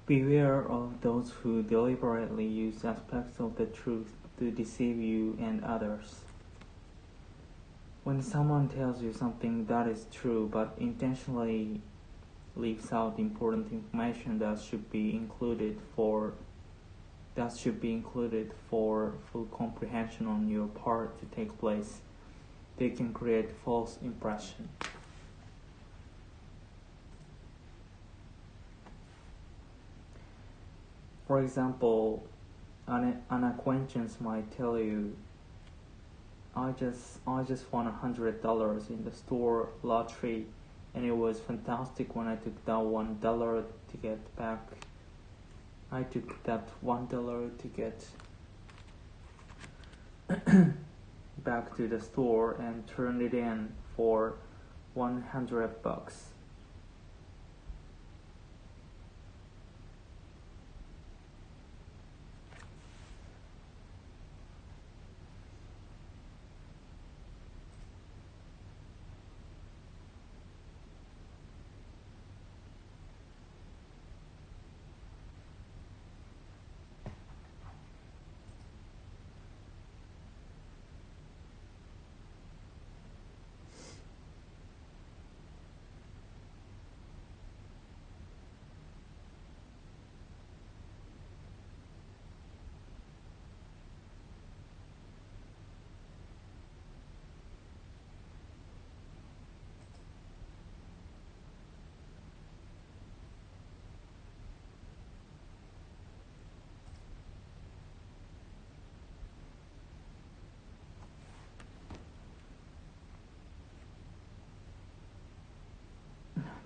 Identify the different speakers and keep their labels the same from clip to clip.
Speaker 1: Beware of those who deliberately use aspects of the truth to deceive you and others. When someone tells you something that is true but intentionally leaves out important information that should be included for full comprehension on your part to take place, they can create false impression. For example, an acquaintance might tell you, I just won $100 in the store lottery, and it was fantastic when I took that $1 to get back. I took that $1 to get back to the store and turned it in for $100.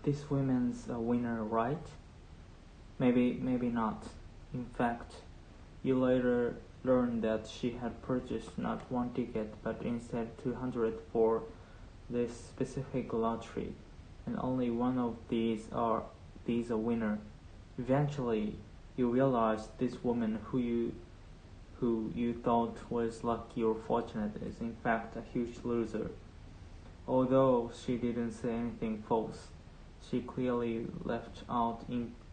Speaker 1: This woman's a winner, right? Maybe not. In fact, you later learned that she had purchased not one ticket but instead 200 for this specific lottery, and only one of these a winner. Eventually, you realized this woman who you thought was lucky or fortunate is in fact a huge loser. Although she didn't say anything false, she clearly left out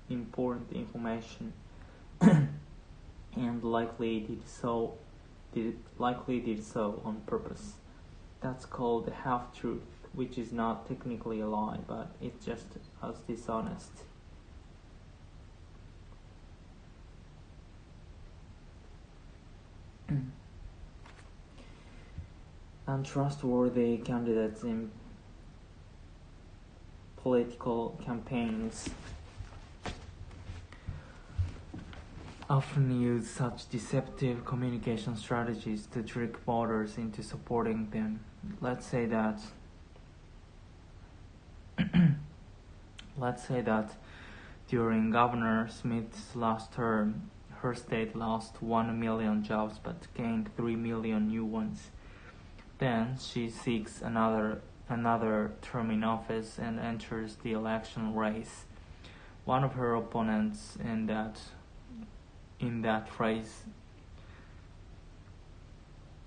Speaker 1: important information and likely did so on purpose. That's called a half-truth, which is not technically a lie, but it's just as dishonest. Untrustworthy candidates in political campaigns often use such deceptive communication strategies to trick voters into supporting them. Let's say that during Governor Smith's last term, her state lost 1 million jobs but gained 3 million new ones. Then she seeks another term in office and enters the election race. One of her opponents in that race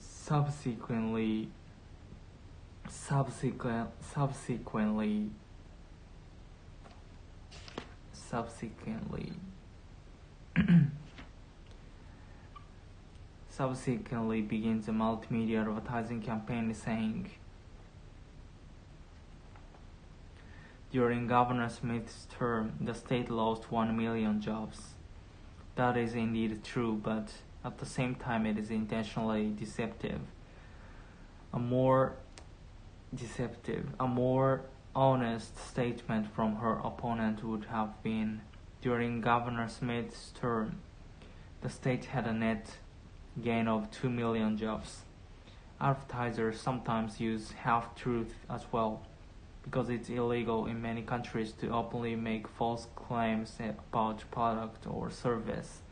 Speaker 1: subsequently begins a multimedia advertising campaign saying, during Governor Smith's term, the state lost 1 million jobs. That is indeed true, but at the same time it is intentionally deceptive. A more honest statement from her opponent would have been, during Governor Smith's term, the state had a net gain of 2 million jobs. Advertisers sometimes use half-truth as well, because it's illegal in many countries to openly make false claims about product or service.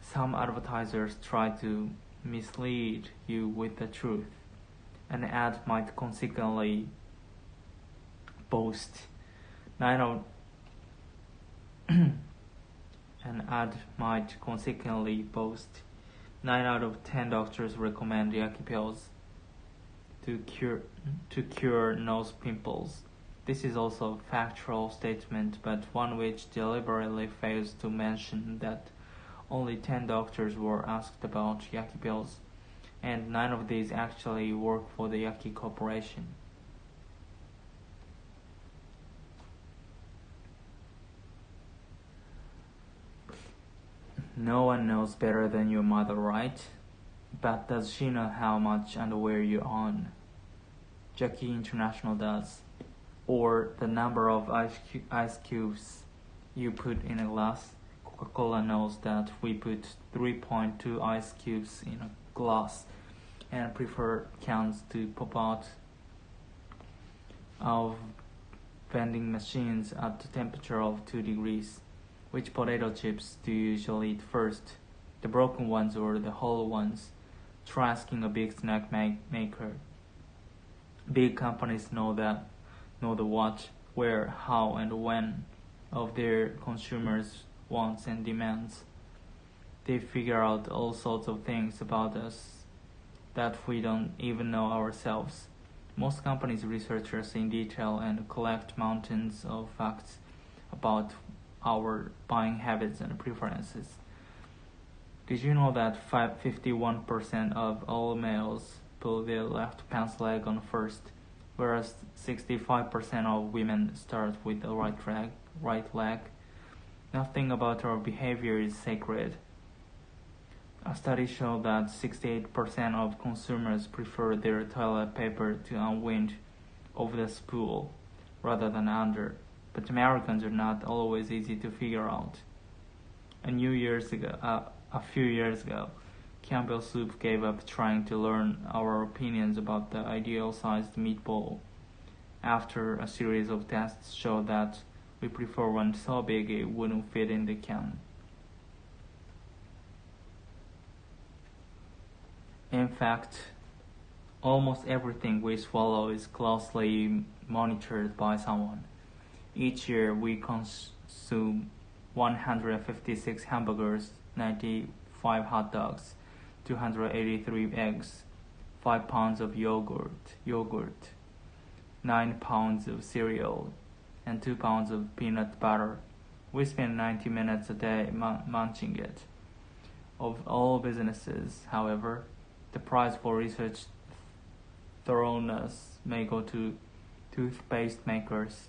Speaker 1: Some advertisers try to mislead you with the truth. An ad might consequently boast 9 out of 10 doctors recommend yaki pills to cure nose pimples, This is also a factual statement, but one which deliberately fails to mention that only 10 doctors were asked about Yaki pills, and 9 of these actually work for the Yaki Corporation. No one knows better than your mother, right? But does she know how much underwear you own? Jackie International does. Or the number of ice cubes you put in a glass. Coca-Cola knows that we put 3.2 ice cubes in a glass and prefer cans to pop out of vending machines at the temperature of 2 degrees. Which potato chips do you usually eat first? The broken ones or the whole ones? Try asking a big snack maker. Big companies know the what, where, how, and when of their consumers' wants and demands. They figure out all sorts of things about us that we don't even know ourselves. Most companies research us in detail and collect mountains of facts about our buying habits and preferences. Did you know that 51% of all males put their left pants leg on first, whereas 65% of women start with the right leg? Nothing about our behavior is sacred. A study showed that 68% of consumers prefer their toilet paper to unwind over the spool rather than under. But Americans are not always easy to figure out. A few years ago, Campbell Soup gave up trying to learn our opinions about the ideal-sized meatball after a series of tests showed that we prefer one so big it wouldn't fit in the can. In fact, almost everything we swallow is closely monitored by someone. Each year we consume 156 hamburgers, 95 hot dogs, 283 eggs, 5 pounds of yogurt, 9 pounds of cereal, and 2 pounds of peanut butter. We spend 90 minutes a day munching it. Of all businesses, however, the prize for research thoroughness may go to toothpaste makers.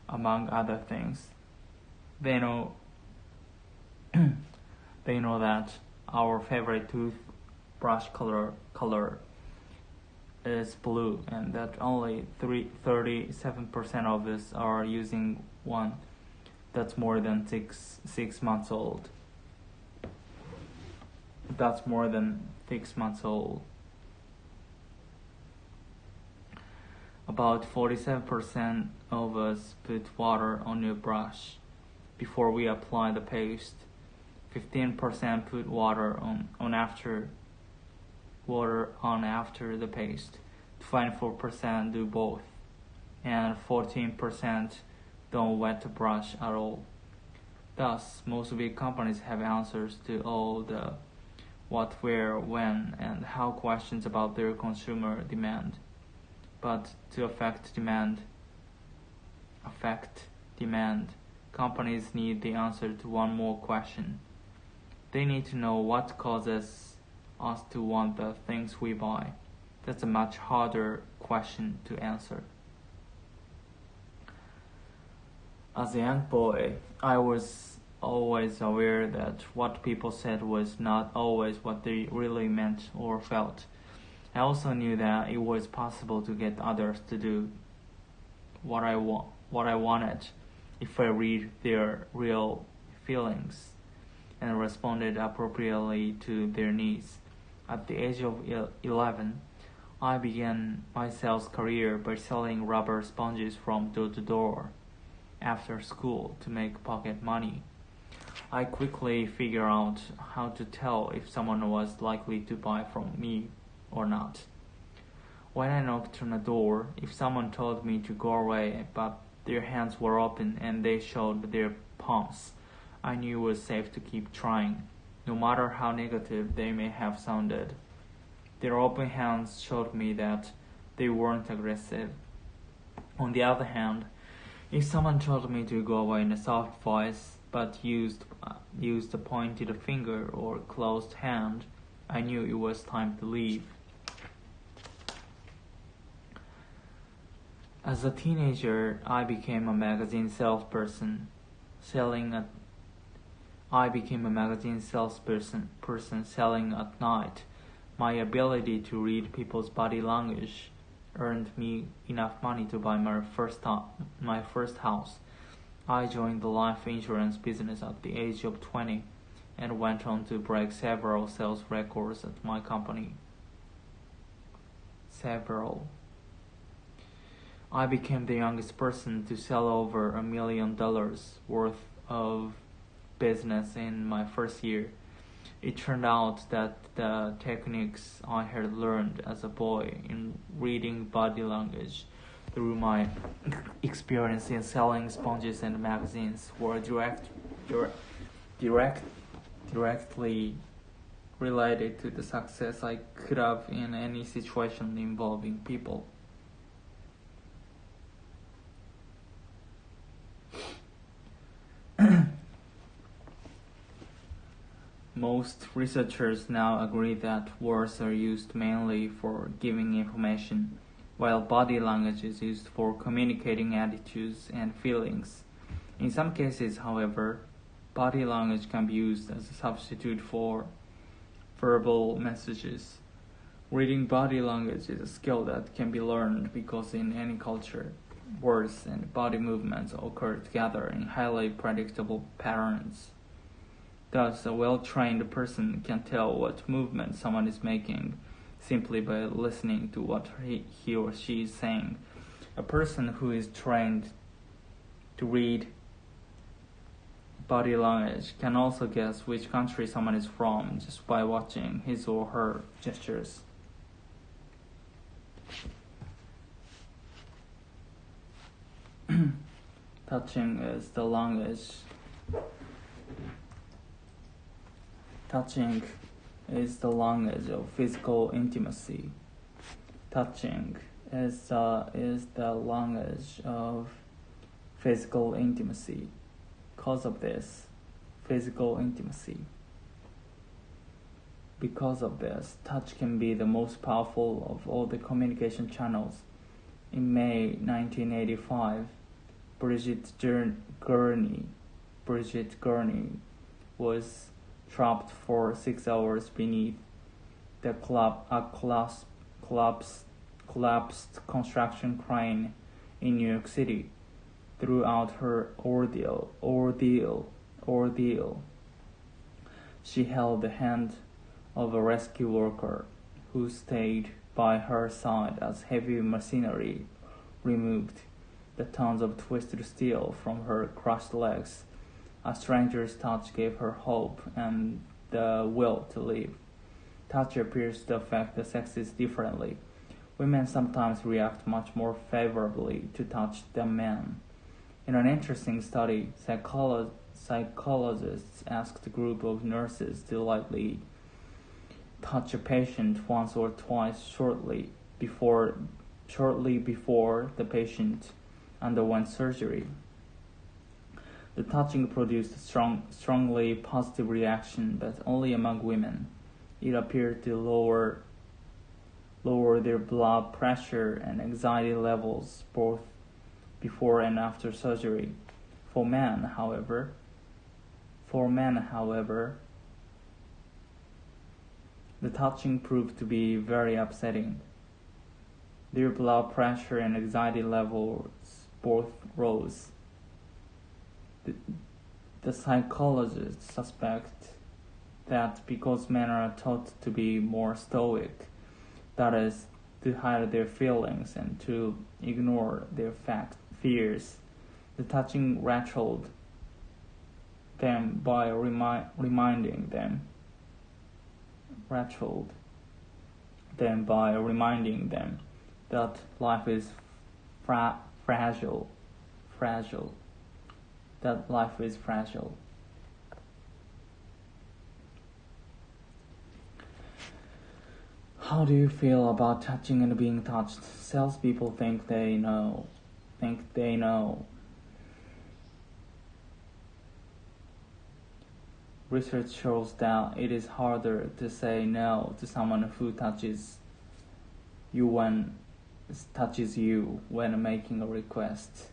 Speaker 1: Among other things, they know that our favorite toothbrush color is blue, and that only 37% of us are using one that's more than six months old. That's more than 6 months old. About 47% of us put water on your brush before we apply the paste. 15% put water on after the paste. 24% do both, and 14% don't wet the brush at all. Thus, most big companies have answers to all the what, where, when, and how questions about their consumer demand. But to affect demand, companies need the answer to one more question. They need to know what causes us to want the things we buy. That's a much harder question to answer. As a young boy, I was always aware that what people said was not always what they really meant or felt. I also knew that it was possible to get others to do what I wanted if I read their real feelings and responded appropriately to their needs. At the age of 11, I began my sales career by selling rubber sponges from door to door after school to make pocket money. I quickly figured out how to tell if someone was likely to buy from me or not. When I knocked on a door, if someone told me to go away but their hands were open and they showed their palms, I knew it was safe to keep trying, no matter how negative they may have sounded. Their open hands showed me that they weren't aggressive On the other hand, if someone told me to go away in a soft voice but used a pointed finger or closed hand, I knew it was time to leave. As a teenager, I became a magazine salesperson selling at night. My ability to read people's body language earned me enough money to buy my first house. I joined the life insurance business at the age of 20 and went on to break several sales records at my company. I became the youngest person to sell over $1 million worth of business in my first year. It turned out that the techniques I had learned as a boy in reading body language through my experience in selling sponges and magazines were directly related to the success I could have in any situation involving people. Most researchers now agree that words are used mainly for giving information, while body language is used for communicating attitudes and feelings. In some cases, however, body language can be used as a substitute for verbal messages. Reading body language is a skill that can be learned because in any culture, words and body movements occur together in highly predictable patterns. Thus, a well-trained person can tell what movement someone is making simply by listening to what he or she is saying. A person who is trained to read body language can also guess which country someone is from just by watching his or her gestures. Touching is the language of physical intimacy. Touching is the language of physical intimacy. Because of this, touch can be the most powerful of all the communication channels. In May 1985, Bridget Gurney was trapped for 6 hours beneath the collapsed construction crane in New York City. Throughout her ordeal, she held the hand of a rescue worker who stayed by her side as heavy machinery removed the tons of twisted steel from her crushed legs. A stranger's touch gave her hope and the will to live. Touch appears to affect the sexes differently. Women sometimes react much more favorably to touch than men. In an interesting study, psychologists asked a group of nurses to lightly touch a patient once or twice shortly before the patient underwent surgery. The touching produced a strongly positive reaction, but only among women. It appeared to lower their blood pressure and anxiety levels both before and after surgery. For men, however, the touching proved to be very upsetting. Their blood pressure and anxiety levels both rose. The psychologists suspect that because men are taught to be more stoic, that is, to hide their feelings and to ignore their fears, the touching rattled them by reminding them that life is fragile. That life is fragile. How do you feel about touching and being touched? Salespeople think they know think they know. Research shows that it is harder to say no to someone who touches you when making a request.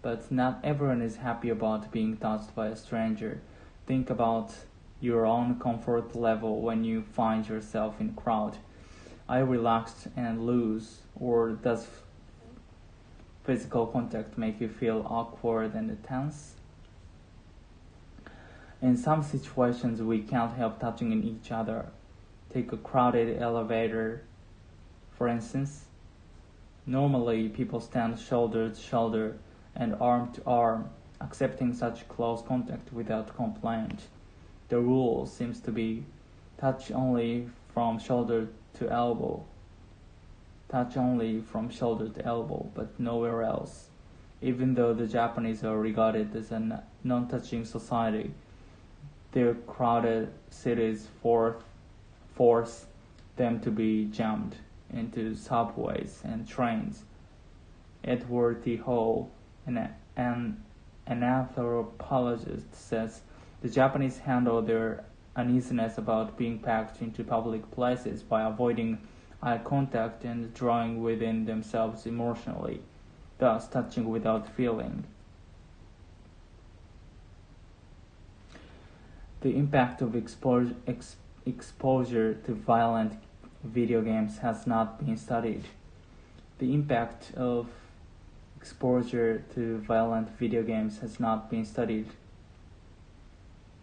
Speaker 1: But not everyone is happy about being touched by a stranger. Think about your own comfort level when you find yourself in a crowd. Are you relaxed and loose, or does physical contact make you feel awkward and tense? In some situations, we can't help touching each other. Take a crowded elevator, for instance. Normally, people stand shoulder to shoulder and arm to arm, accepting such close contact without complaint. The rule seems to be touch only from shoulder to elbow. Touch only from shoulder to elbow, but nowhere else. Even though the Japanese are regarded as a non-touching society, their crowded cities force them to be jammed into subways and trains. Edward T. Hall, an anthropologist, says the Japanese handle their uneasiness about being packed into public places by avoiding eye contact and drawing within themselves emotionally, thus touching without feeling. The impact of exposure to violent video games has not been studied. The impact of exposure to violent video games has not been studied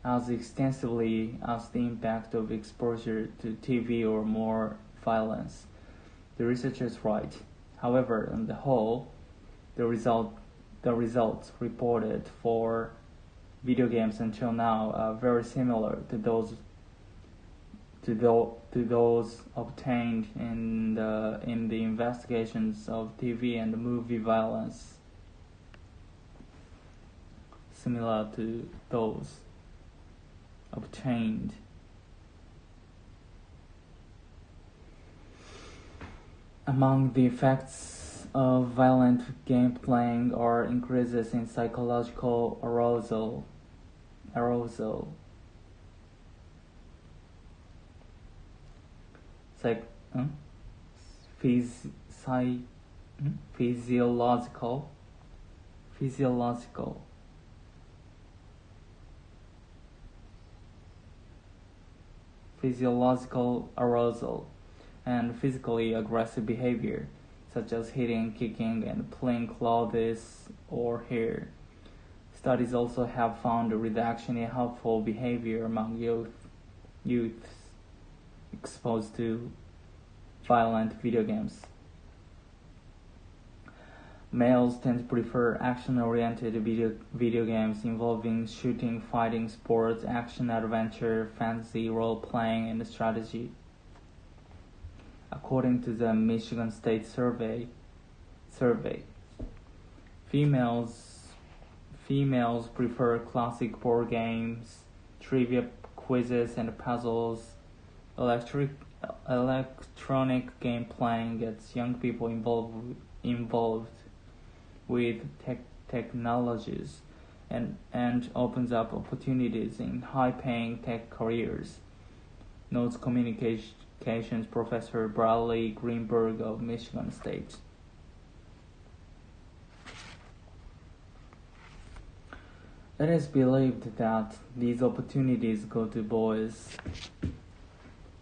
Speaker 1: as extensively as the impact of exposure to TV or more violence. The researchers write, however, on the whole, the results reported for video games until now are very similar to those obtained in the investigations of TV and movie violence. Similar to those obtained. Among the effects of violent game playing are increases in psychological arousal, physiological arousal, and physically aggressive behavior, such as hitting, kicking, and pulling clothes or hair. Studies also have found a reduction in helpful behavior among youths exposed to violent video games. Males tend to prefer action-oriented video games involving shooting, fighting, sports, action, adventure, fantasy, role-playing, and strategy. According to the Michigan State survey, females prefer classic board games, trivia, quizzes, and puzzles. Electronic game playing gets young people involved with technologies and opens up opportunities in high-paying tech careers, notes communications professor Bradley Greenberg of Michigan State. It is believed that these opportunities go to boys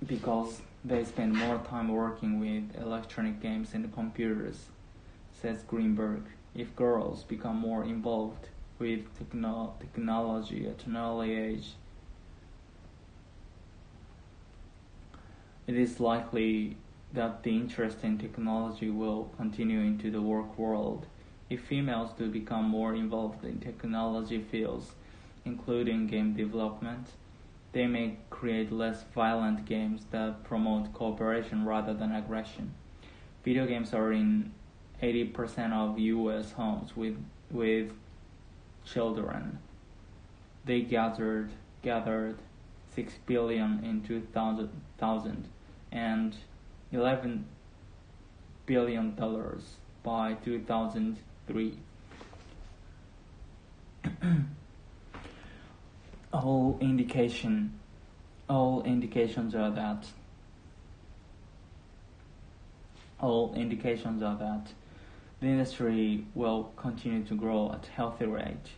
Speaker 1: because they spend more time working with electronic games and computers, says Greenberg. If girls become more involved with technology at an early age, it is likely that the interest in technology will continue into the work world. If females do become more involved in technology fields, including game development, they may create less violent games that promote cooperation rather than aggression. Video games are in 80% of U.S. homes with children. They gathered $6 billion in 2000 and $11 billion by 2003. All indications are that the industry will continue to grow at a healthy rate,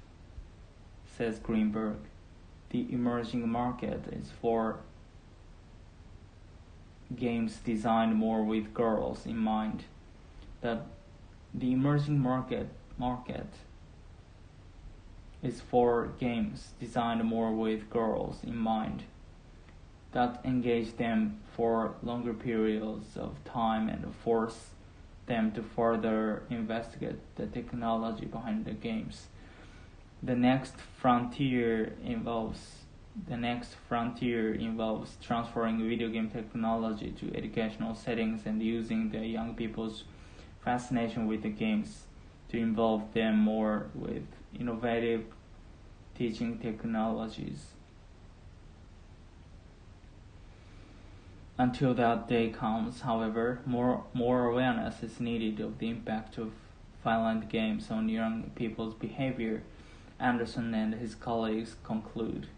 Speaker 1: says Greenberg. The emerging market is for games designed more with girls in mind. That the emerging market is for games designed more with girls in mind, that engage them for longer periods of time and force them to further investigate the technology behind the games. The next frontier involves transferring video game technology to educational settings and using the young people's fascination with the games to involve them more with innovative teaching technologies. Until that day comes, however, more awareness is needed of the impact of violent games on young people's behavior, Anderson and his colleagues conclude.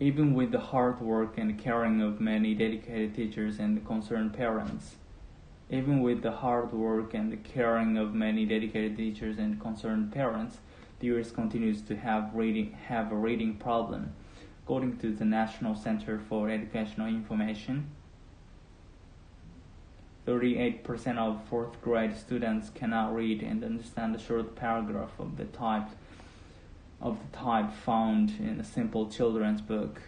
Speaker 1: Even with the hard work and caring of many dedicated teachers and concerned parents, the U.S. continues to have a reading problem. According to the National Center for Educational Information, 38% of fourth grade students cannot read and understand a short paragraph of the type found in a simple children's book.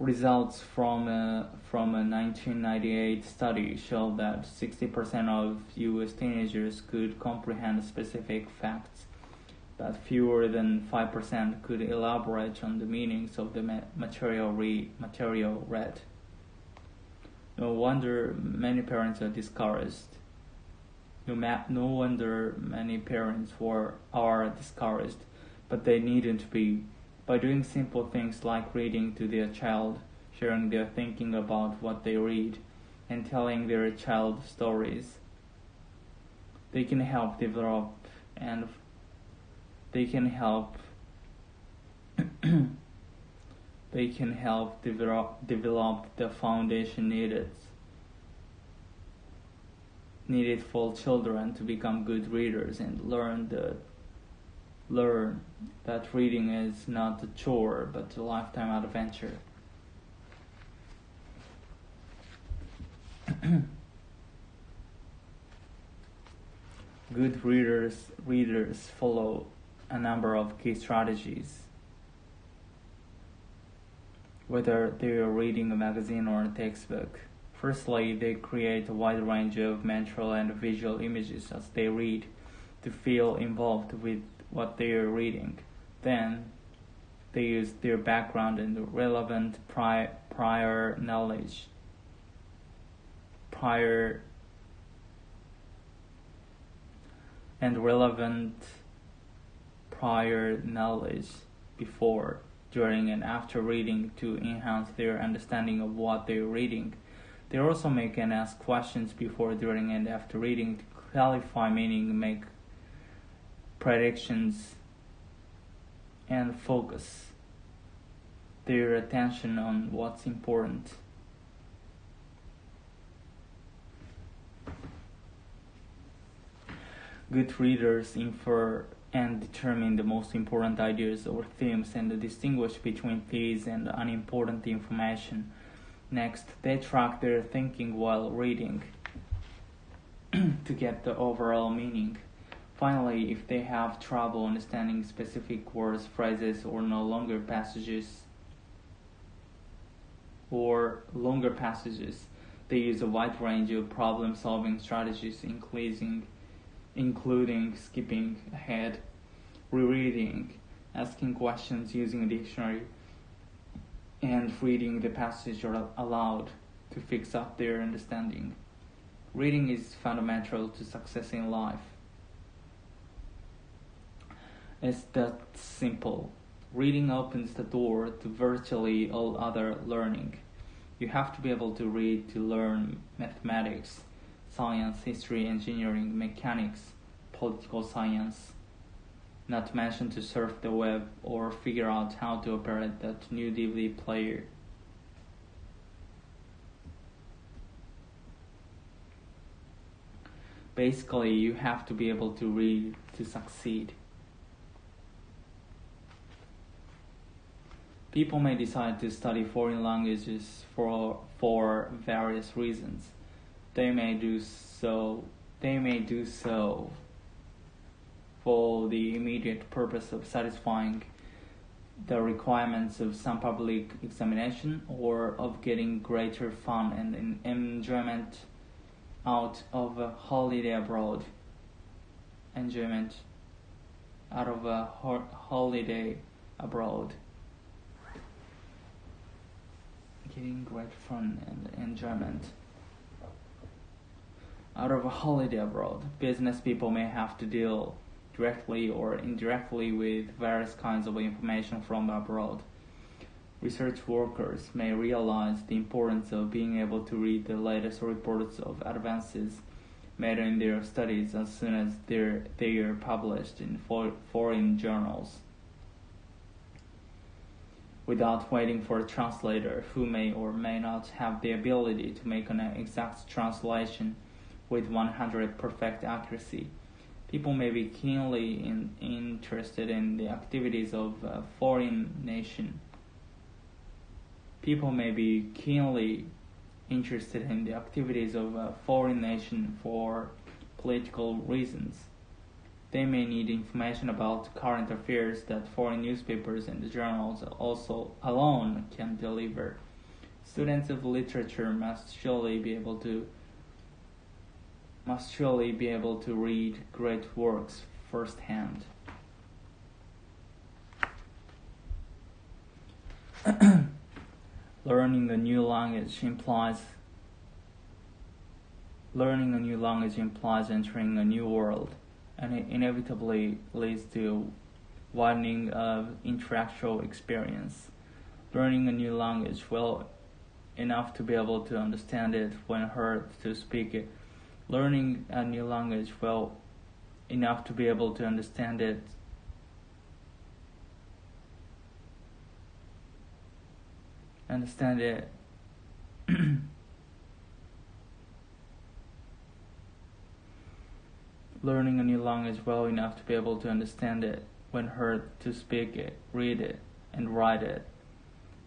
Speaker 1: Results from a 1998 study show that 60% of U.S. teenagers could comprehend specific facts, but fewer than 5% could elaborate on the meanings of the material read. No wonder many parents are discouraged. But they needn't be. By doing simple things like reading to their child, sharing their thinking about what they read, and telling their child stories, they can help develop the foundation needed for children to become good readers and learn that reading is not a chore but a lifetime adventure. Good readers follow a number of key strategies. Whether they are reading a magazine or a textbook. Firstly, they create a wide range of mental and visual images as they read to feel involved with what they are reading. Then, they use their background and relevant prior knowledge before, during, and after reading to enhance their understanding of what they are reading. They also make and ask questions before, during, and after reading to clarify meaning, make predictions, and focus their attention on what's important. Good readers infer and determine the most important ideas or themes and distinguish between these and unimportant information. Next, they track their thinking while reading to get the overall meaning. Finally, if they have trouble understanding specific words, phrases, or longer passages, they use a wide range of problem-solving strategies, including skipping ahead, rereading, asking questions using a dictionary, and reading the passage aloud to fix up their understanding. Reading is fundamental to success in life. It's that simple. Reading opens the door to virtually all other learning. You have to be able to read to learn mathematics, science, history, engineering, mechanics, political science, not to mention to surf the web or figure out how to operate that new DVD player. Basically, you have to be able to read to succeed. People may decide to study foreign languages for various reasons. They may do so for the immediate purpose of satisfying the requirements of some public examination or of getting greater fun and enjoyment out of a holiday abroad. Enjoyment out of a holiday abroad. Getting great fun and enjoyment out of a holiday abroad. Business people may have to deal directly or indirectly with various kinds of information from abroad. Research workers may realize the importance of being able to read the latest reports of advances made in their studies as soon as they are published in foreign journals, without waiting for a translator who may or may not have the ability to make an exact translation with 100% perfect accuracy. People may be keenly interested in the activities of a foreign nation. People may be keenly interested in the activities of a foreign nation for political reasons. They may need information about current affairs that foreign newspapers and journals also alone can deliver. Students of literature must surely be able to read great works firsthand. Learning a new language implies entering a new world, and it inevitably leads to widening of intellectual experience. Learning a new language well enough to be able to understand it when heard to speak it. Learning a new language well enough to be able to understand it Learning a new language well enough to be able to understand it when heard to speak it, read it, and write it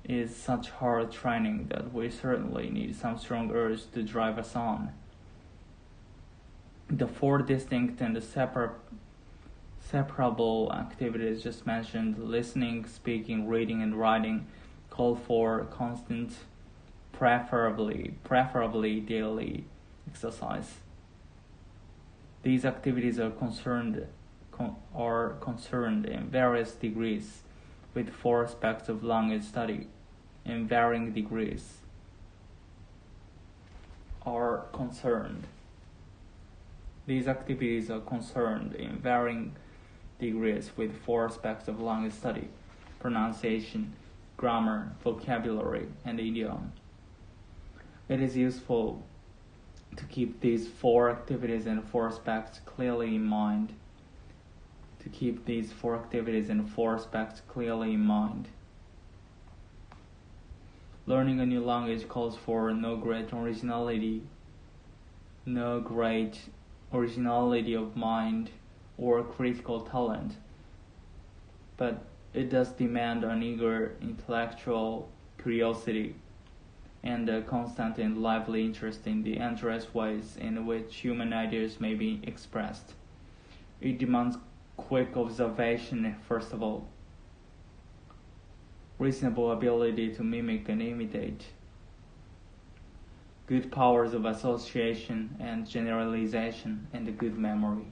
Speaker 1: is such hard training that we certainly need some strong urge to drive us on. The four distinct and separable activities just mentioned, listening, speaking, reading, and writing, call for constant, preferably daily exercise. These activities are concerned in various degrees with four aspects of language study in varying degrees. These activities are concerned in varying degrees with four aspects of language study: pronunciation, grammar, vocabulary, and idiom. It is useful to keep these four activities and four aspects clearly in mind. Learning a new language calls for no great originality of mind or critical talent, but it does demand an eager intellectual curiosity and a constant and lively interest in the endless ways in which human ideas may be expressed. It demands quick observation, first of all, reasonable ability to mimic and imitate, good powers of association and generalization, and a good memory.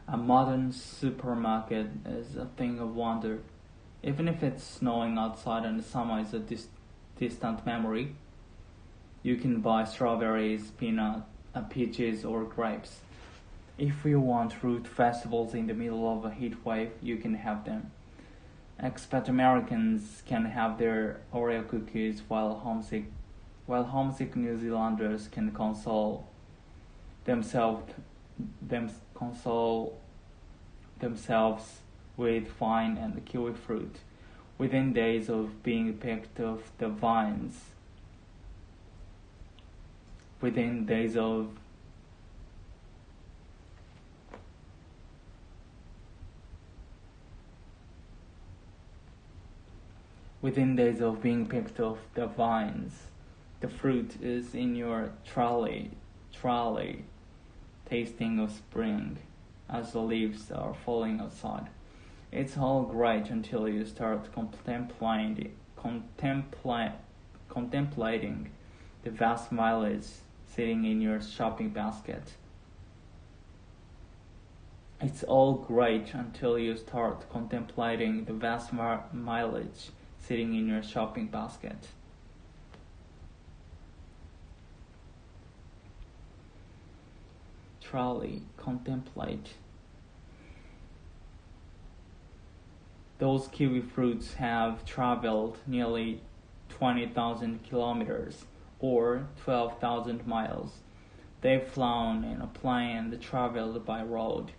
Speaker 1: A modern supermarket is a thing of wonder. Even if it's snowing outside and summer is a distant memory, you can buy strawberries, peaches, or grapes. If you want fruit festivals in the middle of a heat wave, you can have them. Expat Americans can have their Oreo cookies, while homesick New Zealanders can console themselves with wine and kiwi fruit within days of being picked off the vines. Within days of being picked off the vines, the fruit is in your trolley, tasting of spring as the leaves are falling outside. It's all great until you start contemplating the vast mileage sitting in your shopping basket. It's all great until you start contemplating the vast mileage sitting in your shopping basket. Trolley, contemplate. Those kiwi fruits have traveled nearly 20,000 kilometers or 12,000 miles. They've flown in a plane and traveled by road.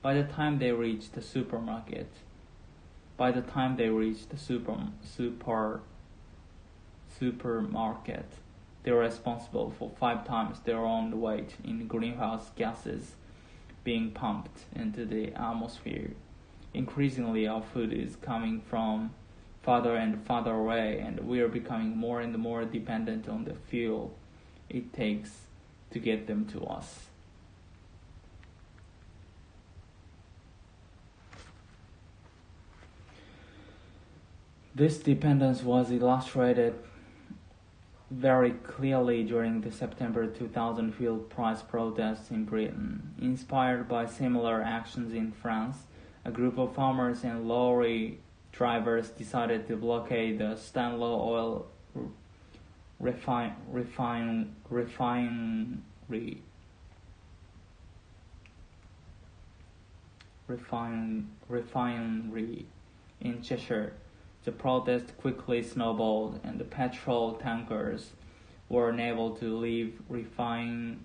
Speaker 1: By the time they reach the supermarket, they're responsible for 5 times their own weight in greenhouse gases being pumped into the atmosphere. Increasingly, our food is coming from farther and farther away, and we are becoming more and more dependent on the fuel it takes to get them to us. This dependence was illustrated very clearly during the September 2000 fuel price protests in Britain. Inspired by similar actions in France, a group of farmers and lorry drivers decided to blockade the Stanlow oil refinery in Cheshire. The protest quickly snowballed, and the petrol tankers were unable to leave refineries.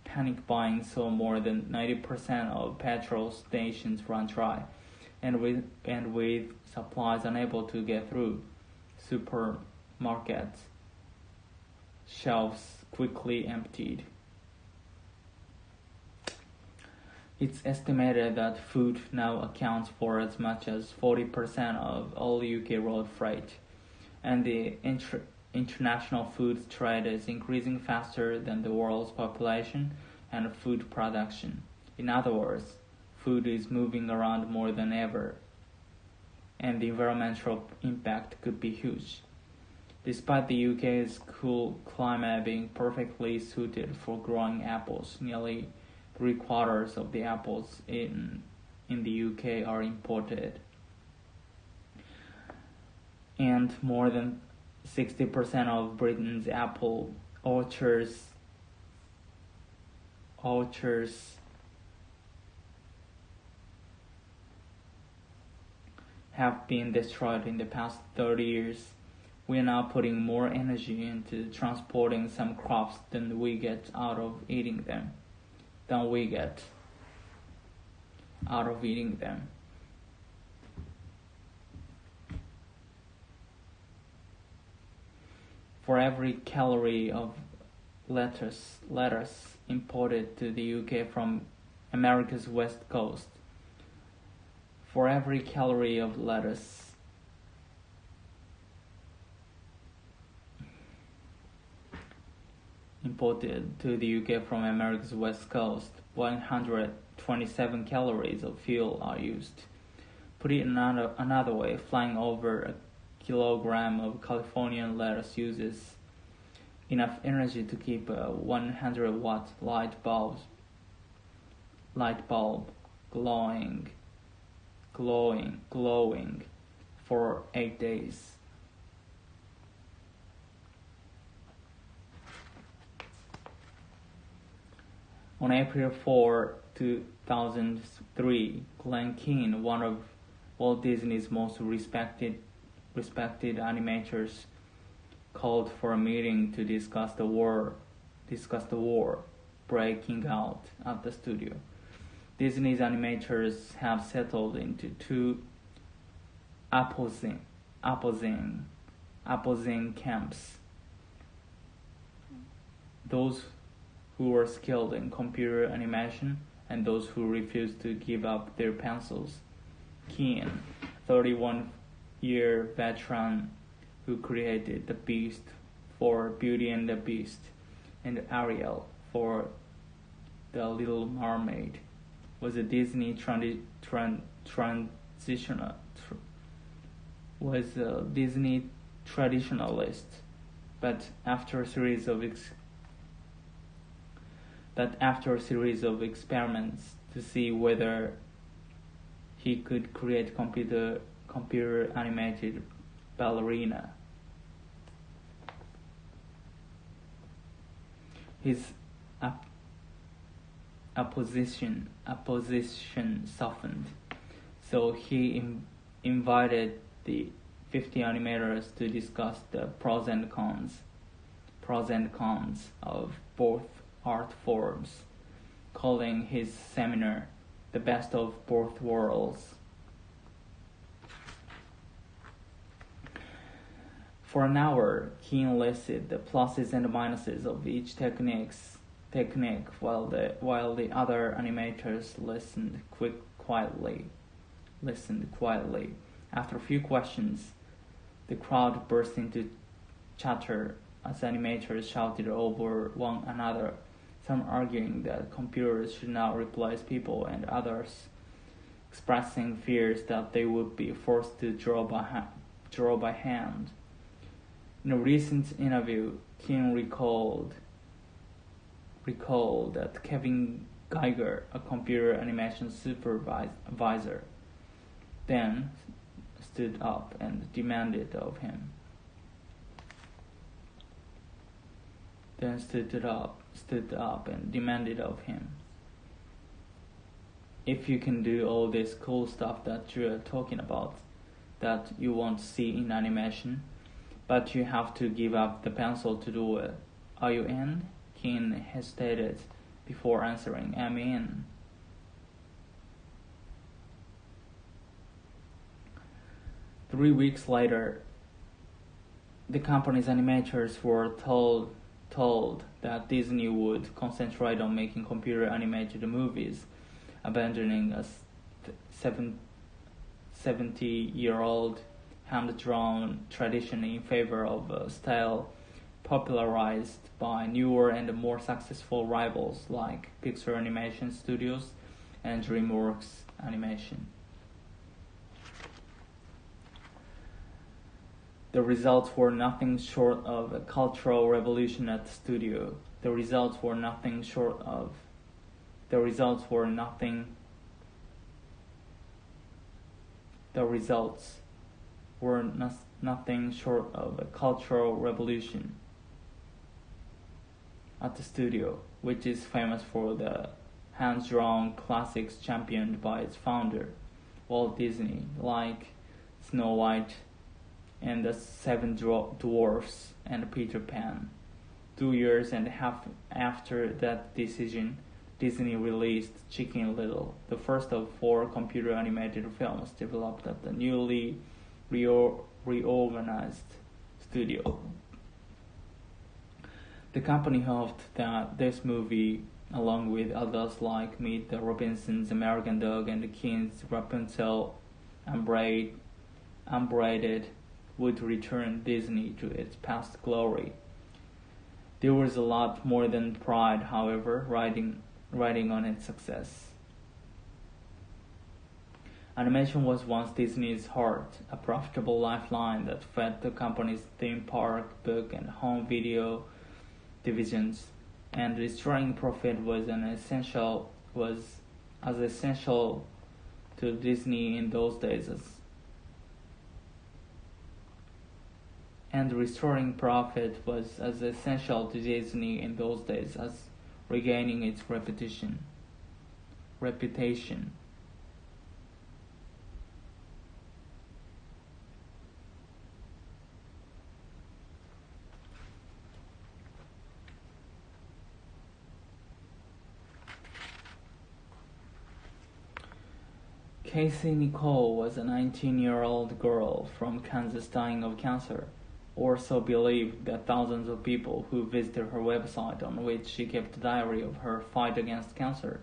Speaker 1: Panic buying saw more than 90% of petrol stations run dry, and with supplies unable to get through, supermarket shelves quickly emptied. It's estimated that food now accounts for as much as 40% of all UK road freight, and the international food trade is increasing faster than the world's population and food production. In other words, food is moving around more than ever, and the environmental impact could be huge. Despite the UK's cool climate being perfectly suited for growing apples, nearly 3/4 of the apples in the UK are imported, and more than 60% of Britain's apple orchards have been destroyed in the past 30 years. We are now putting more energy into transporting some crops than we get out of eating them. For every calorie of lettuce imported to the UK from America's west coast, for every calorie of lettuce imported to the UK from America's west coast, 127 calories of fuel are used. Put it another way, flying over a kilogram of Californian lettuce uses enough energy to keep a 100-watt light bulb light bulb glowing for 8 days. On April 4, 2003, Glenn Keane, one of Walt Disney's most respected animators, called for a meeting to discuss the war breaking out at the studio. Disney's animators have settled into two opposing camps. Those who were skilled in computer animation and those who refused to give up their pencils. Keane, 31-year veteran who created The Beast for Beauty and the Beast and Ariel for The Little Mermaid, was a Disney traditionalist, but after a series of experiments to see whether he could create computer animated ballerina, his opposition softened. So he invited the 50 animators to discuss the pros and cons of both art forms, calling his seminar "The Best of Both Worlds." For an hour, Keane listed the pluses and minuses of each technique, while the other animators listened quietly. After a few questions, the crowd burst into chatter as animators shouted over one another, some arguing that computers should not replace people, and others expressing fears that they would be forced to draw by hand. In a recent interview, Keane recalled that Kevin Geiger, a computer animation supervisor, then stood up and demanded of him. If you can do all this cool stuff that you're talking about, that you won't see in animation, but you have to give up the pencil to do it, are you in? Keane hesitated before answering, "I'm in." Three weeks later, the company's animators were told that Disney would concentrate on making computer animated movies, abandoning a 70-year-old hand-drawn tradition in favor of a style popularized by newer and more successful rivals like Pixar Animation Studios and DreamWorks Animation. The results were nothing short of a cultural revolution at the studio. The results were nothing short of a cultural revolution at the studio, which is famous for the hand-drawn classics championed by its founder, Walt Disney, like Snow White and the Seven Dwarfs and Peter Pan. 2 years and a half after that decision, Disney released Chicken Little, the first of 4 computer animated films developed at the newly reorganized studio. The company hoped that this movie, along with others like Meet the Robinsons, American Dog, and Keane's Rapunzel Unbraided, would return Disney to its past glory. There was a lot more than pride, however, riding on its success. Animation was once Disney's heart, a profitable lifeline that fed the company's theme park, book, and home video divisions, and destroying profit was as essential to Disney in those days and restoring profit was as essential to Disney in those days as regaining its reputation. Casey Nicole was a 19-year-old girl from Kansas dying of cancer, or so believed the thousands of people who visited her website on which she kept a diary of her fight against cancer.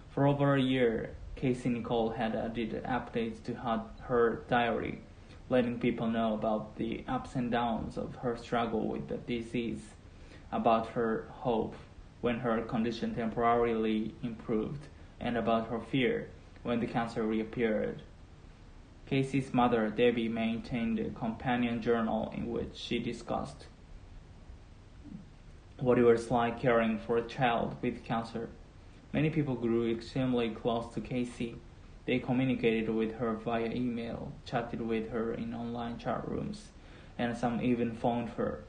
Speaker 1: For over a year, Casey Nicole had added updates to her diary, letting people know about the ups and downs of her struggle with the disease, about her hope when her condition temporarily improved, and about her fear when the cancer reappeared. Casey's mother, Debbie, maintained a companion journal in which she discussed what it was like caring for a child with cancer. Many people grew extremely close to Casey. They communicated with her via email, chatted with her in online chat rooms, and some even phoned her.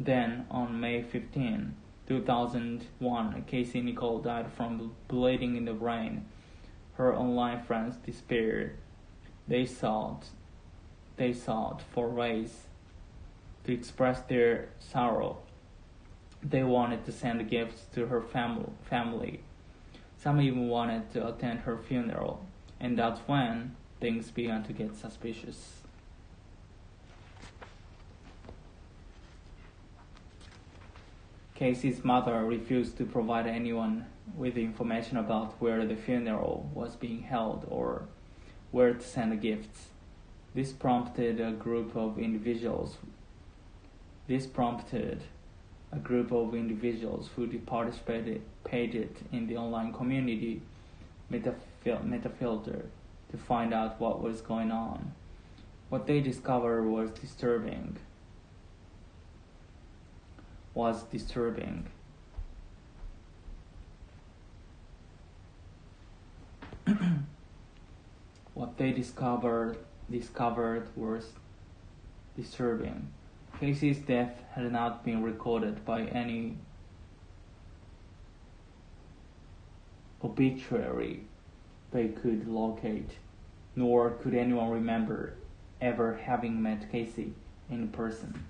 Speaker 1: Then, on May 15, 2001, Casey Nicole died from bleeding in the brain. Her online friends despaired. They sought for ways to express their sorrow. They wanted to send gifts to her family. Some even wanted to attend her funeral, and that's when things began to get suspicious. Casey's mother refused to provide anyone with information about where the funeral was being held or where to send gifts. This prompted a group of individuals who participated in the online community Metafilter to find out what was going on. What they discovered was disturbing. What they discovered was disturbing. Casey's death had not been recorded by any obituary they could locate, nor could anyone remember ever having met Casey in person.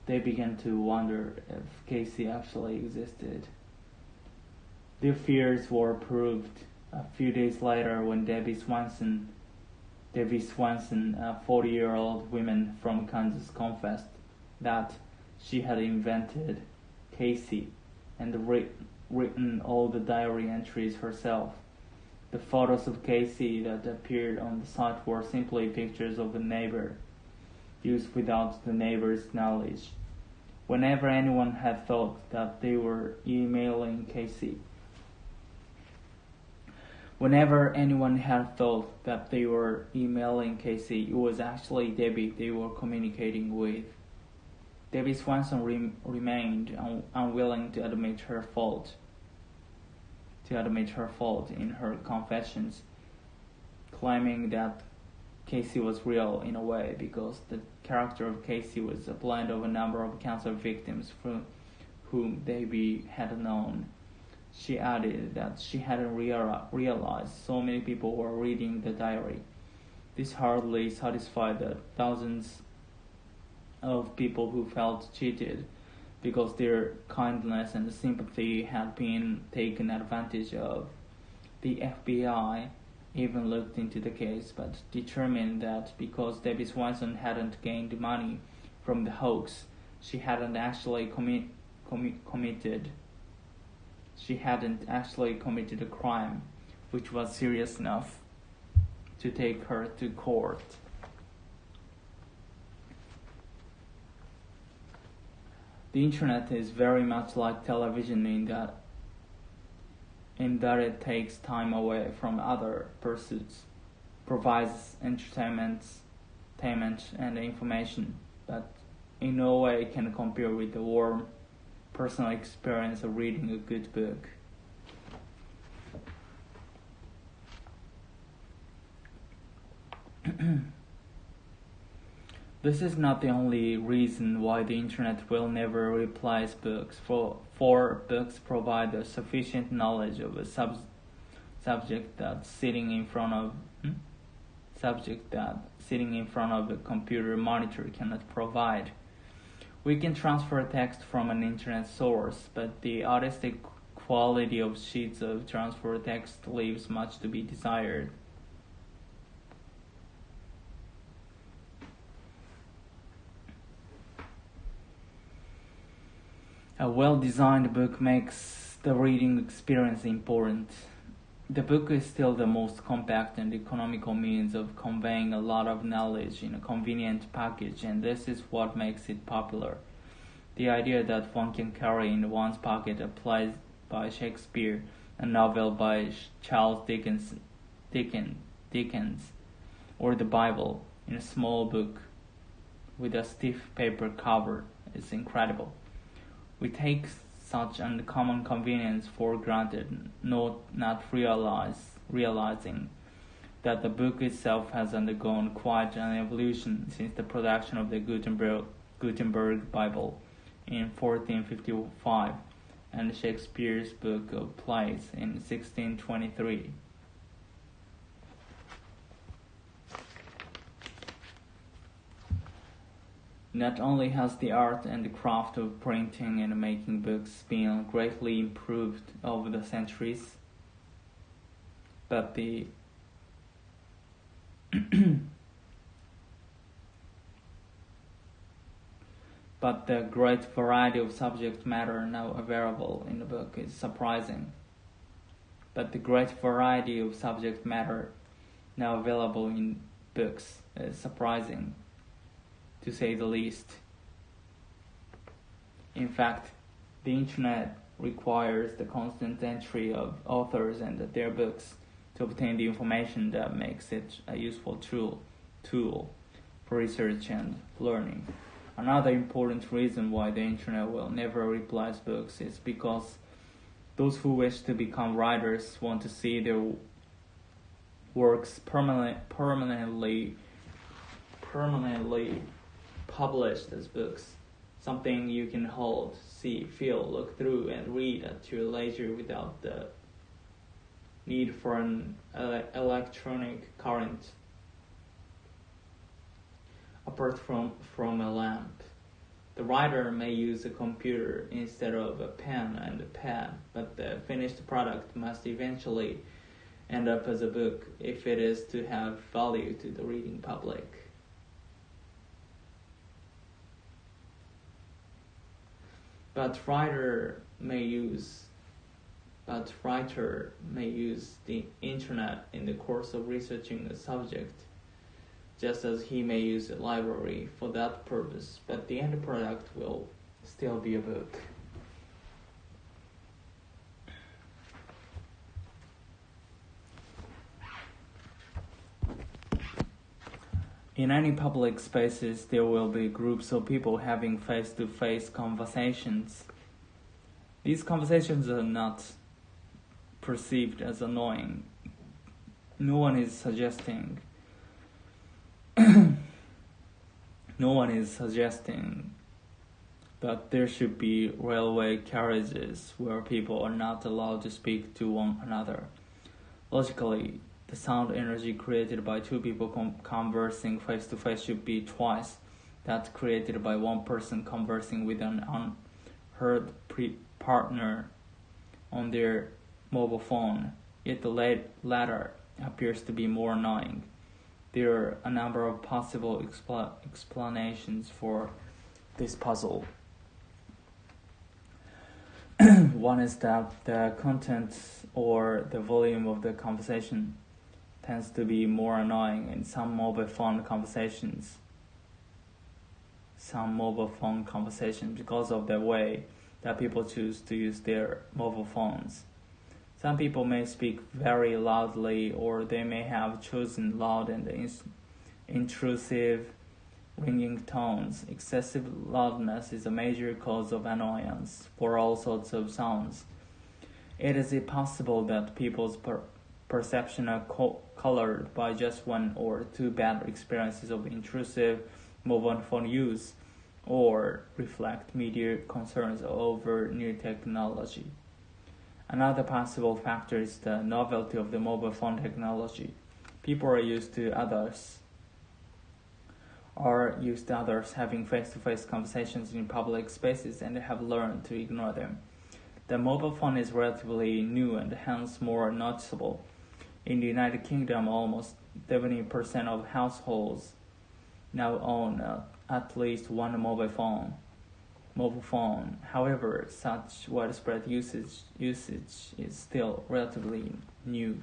Speaker 1: They began to wonder if Casey actually existed. Their fears were proved a few days later when Debbie Swanson, a 40-year-old woman from Kansas, confessed that she had invented Casey and written all the diary entries herself. The photos of Casey that appeared on the site were simply pictures of a neighbor, used without the neighbor's knowledge. Whenever anyone had thought that they were emailing Casey, it was actually Debbie they were communicating with. Debbie Swanson remained unwilling to admit her fault in her confessions, claiming that Casey was real in a way because the character of Casey was a blend of a number of cancer victims whom Debbie had known. She added that she hadn't realized so many people were reading the diary. This hardly satisfied the thousands of people who felt cheated because their kindness and sympathy had been taken advantage of. The FBI even looked into the case, but determined that because Debbie Swanson hadn't gained money from the hoax, she hadn't actually committed a crime, which was serious enough to take her to court. The internet is very much like television in that it takes time away from other pursuits, provides entertainment and information, but in no way can compare with the warm personal experience of reading a good book. This is not the only reason why the internet will never replace books, for books provide a sufficient knowledge of a subject that sitting in front of a computer monitor cannot provide. We can transfer text from an internet source, but the artistic quality of sheets of transfer text leaves much to be desired. A well-designed book makes the reading experience important. The book is still the most compact and economical means of conveying a lot of knowledge in a convenient package, and this is what makes it popular. The idea that one can carry in one's pocket a play by Shakespeare, a novel by Charles Dickens, or the Bible in a small book with a stiff paper cover is incredible. We take such uncommon convenience for granted, not realizing that the book itself has undergone quite an evolution since the production of the Gutenberg Bible in 1455 and Shakespeare's Book of Plays in 1623. Not only has the art and the craft of printing and making books been greatly improved over the centuries, but the great variety of subject matter now available in the book is surprising. But the great variety of subject matter now available in books is surprising, to say the least. In fact, the internet requires the constant entry of authors and their books to obtain the information that makes it a useful tool for research and learning. Another important reason why the internet will never replace books is because those who wish to become writers want to see their works permanently published as books, something you can hold, see, feel, look through, and read at your leisure without the need for an electronic current. Apart from a lamp, the writer may use a computer instead of a pen and a pad, but the finished product must eventually end up as a book if it is to have value to the reading public. But writer may use the internet in the course of researching a subject, just as he may use a library for that purpose, but the end product will still be a book. In any public spaces, there will be groups of people having face-to-face conversations. These conversations are not perceived as annoying. No one is suggesting that there should be railway carriages where people are not allowed to speak to one another. Logically, the sound energy created by two people conversing face-to-face should be twice that created by one person conversing with an unheard partner on their mobile phone, yet the latter appears to be more annoying. There are a number of possible explanations for this puzzle. One is that the content or the volume of the conversation tends to be more annoying in some mobile phone conversations because of the way that people choose to use their mobile phones. Some people may speak very loudly, or they may have chosen loud and intrusive ringing tones. Excessive loudness is a major cause of annoyance for all sorts of sounds. It is possible that people's perception of colored by just one or two bad experiences of intrusive mobile phone use, or reflect media concerns over new technology. Another possible factor is the novelty of the mobile phone technology. People are used to others having face-to-face conversations in public spaces and have learned to ignore them. The mobile phone is relatively new and hence more noticeable. In the United Kingdom, almost 70% of households now own at least one mobile phone. However, such widespread usage is still relatively new.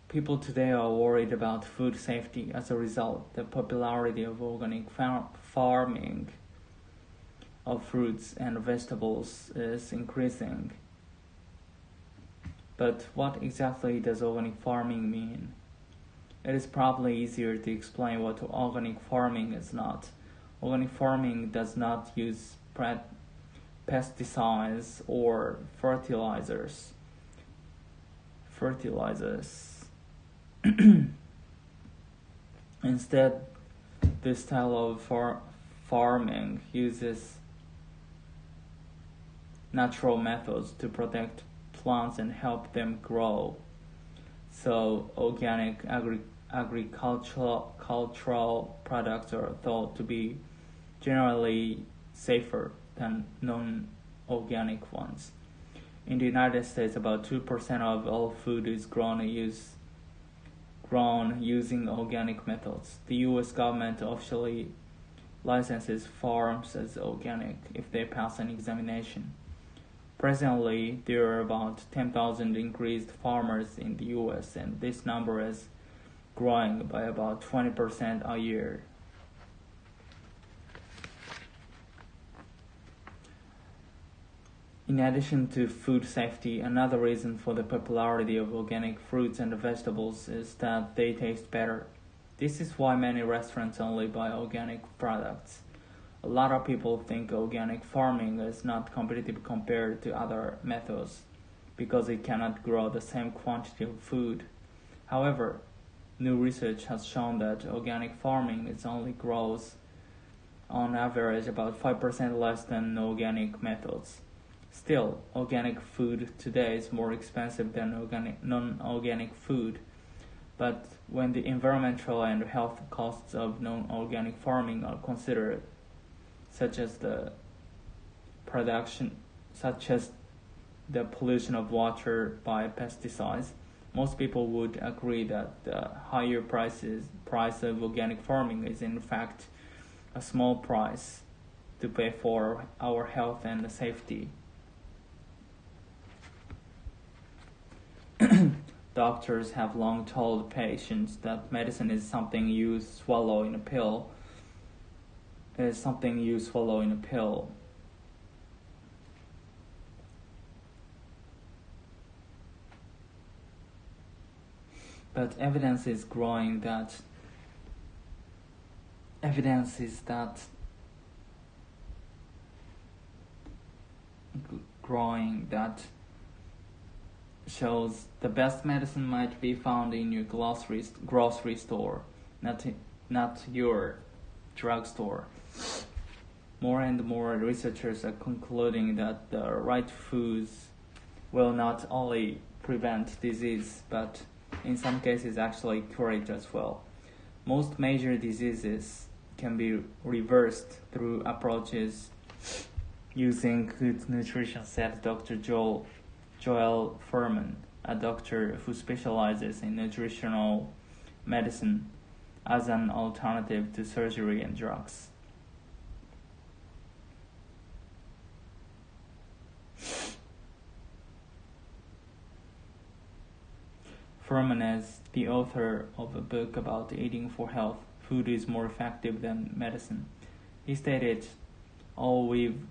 Speaker 1: People today are worried about food safety. As a result, the popularity of organic farming of fruits and vegetables is increasing. But what exactly does organic farming mean? It is probably easier to explain what organic farming is not. Organic farming does not use pesticides or fertilizers. Instead, this style of farming uses natural methods to protect plants and help them grow. So organic agricultural products are thought to be generally safer than non-organic ones. In the United States, about 2% of all food is grown using organic methods. The U.S. government officially licenses farms as organic if they pass an examination. Presently, there are about 10,000 increased farmers in the U.S., and this number is growing by about 20% a year. In addition to food safety, another reason for the popularity of organic fruits and vegetables is that they taste better. This is why many restaurants only buy organic products. A lot of people think organic farming is not competitive compared to other methods because it cannot grow the same quantity of food. However, new research has shown that organic farming only grows on average about 5% less than organic methods. Still, organic food today is more expensive than non-organic food. But when the environmental and health costs of non-organic farming are considered, such as the pollution of water by pesticides, most people would agree that the higher price of organic farming is in fact a small price to pay for our health and safety. Doctors have long told patients that medicine is something you swallow in a pill. But evidence is growing that shows the best medicine might be found in your grocery store, not your drugstore. More and more researchers are concluding that the right foods will not only prevent disease, but in some cases actually cure it as well. Most major diseases can be reversed through approaches using good nutrition, said Dr. Joel Furman, a doctor who specializes in nutritional medicine as an alternative to surgery and drugs. Furman is the author of a book about eating for health. Food is more effective than medicine. He stated, all we've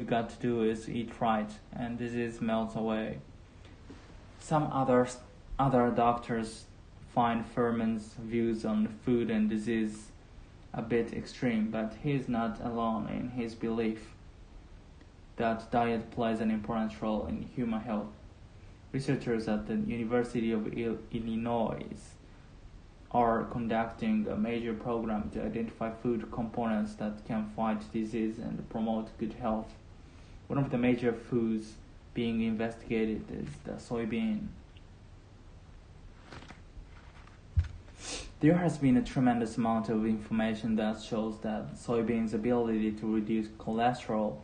Speaker 1: got to do is eat right, and disease melts away. Some other doctors find Furman's views on food and disease a bit extreme, but he is not alone in his belief. that diet plays an important role in human health. Researchers at the University of Illinois are conducting a major program to identify food components that can fight disease and promote good health. One of the major foods being investigated is the soybean. There has been a tremendous amount of information that shows that soybeans' ability to reduce cholesterol,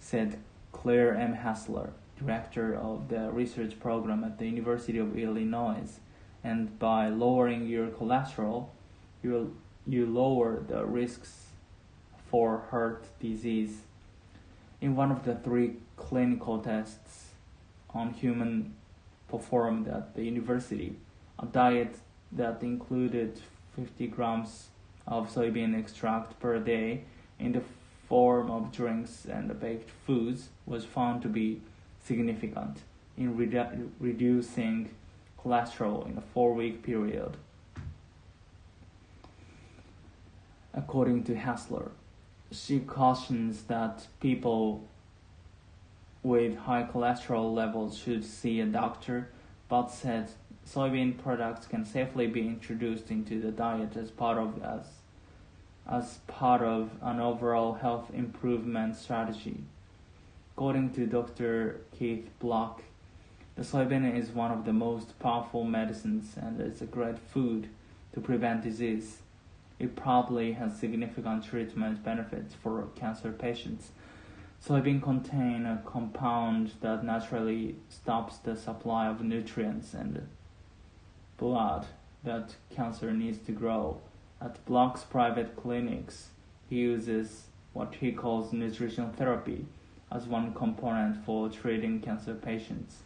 Speaker 1: said Claire M. Hassler, director of the research program at the University of Illinois. And by lowering your cholesterol, you lower the risks for heart disease. In one of the 3 clinical tests on human performed at the university, a diet that included 50 grams of soybean extract per day in the form of drinks and baked foods was found to be significant in reducing cholesterol in a 4-week period. According to Hassler, she cautions that people with high cholesterol levels should see a doctor, but said soybean products can safely be introduced into the diet as part of an overall health improvement strategy. According to Dr. Keith Block, the soybean is one of the most powerful medicines and is a great food to prevent disease. It probably has significant treatment benefits for cancer patients. Soybean contain a compound that naturally stops the supply of nutrients and blood that cancer needs to grow. At Block's private clinics, he uses what he calls nutrition therapy as one component for treating cancer patients.